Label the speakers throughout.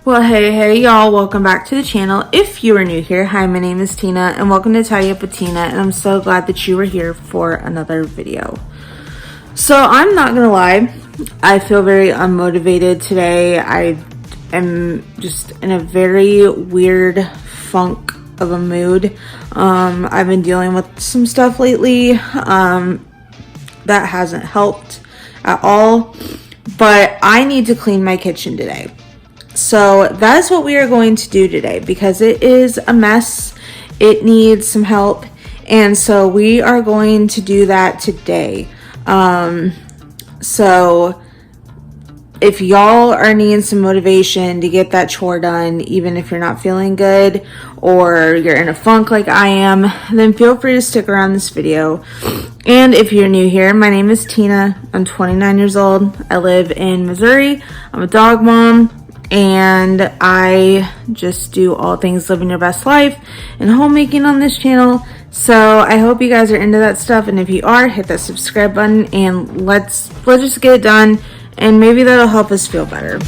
Speaker 1: Well, hey y'all, welcome back to the channel. If you are new here, hi, my name is Tina and welcome to Tidy Up with Tina, and I'm so glad that you are here for another video. So I'm not gonna lie, I feel very unmotivated today. I am just in a very weird funk of a mood. I've been dealing with some stuff lately that hasn't helped at all, but I need to clean my kitchen today. So that is what we are going to do today because it is a mess. It needs some help. And so we are going to do that today. So if y'all are needing some motivation to get that chore done, even if you're not feeling good or you're in a funk like I am, then feel free to stick around this video. And if you're new here, my name is Tina. I'm 29 years old. I live in Missouri. I'm a dog mom. And I just do all things living your best life and homemaking on this channel. So I hope you guys are into that stuff, and if you are, hit that subscribe button and let's just get it done, and maybe that'll help us feel better.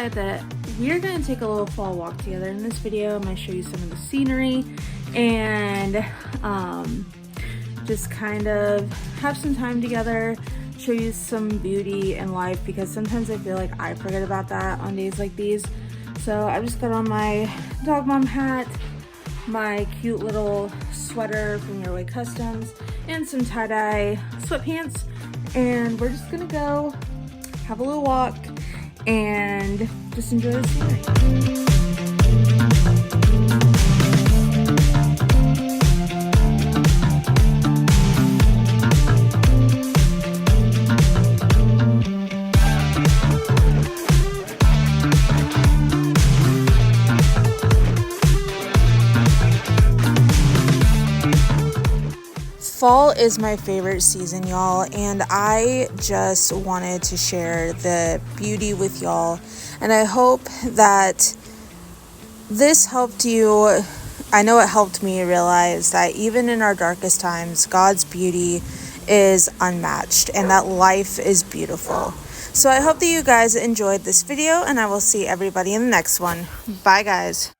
Speaker 1: decided that we're going to take a little fall walk together. In this video, I'm going to show you some of the scenery and just kind of have some time together, show you some beauty in life, because sometimes I feel like I forget about that on days like these. So I just got on my dog mom hat, my cute little sweater from Your Way Customs, and some tie-dye sweatpants, and we're just gonna go have a little walk and just enjoy the scenery. Fall is my favorite season, y'all, and I just wanted to share the beauty with y'all, and I hope that this helped you. I know it helped me realize that even in our darkest times, God's beauty is unmatched and that life is beautiful. So I hope that you guys enjoyed this video, and I will see everybody in the next one. Bye, guys.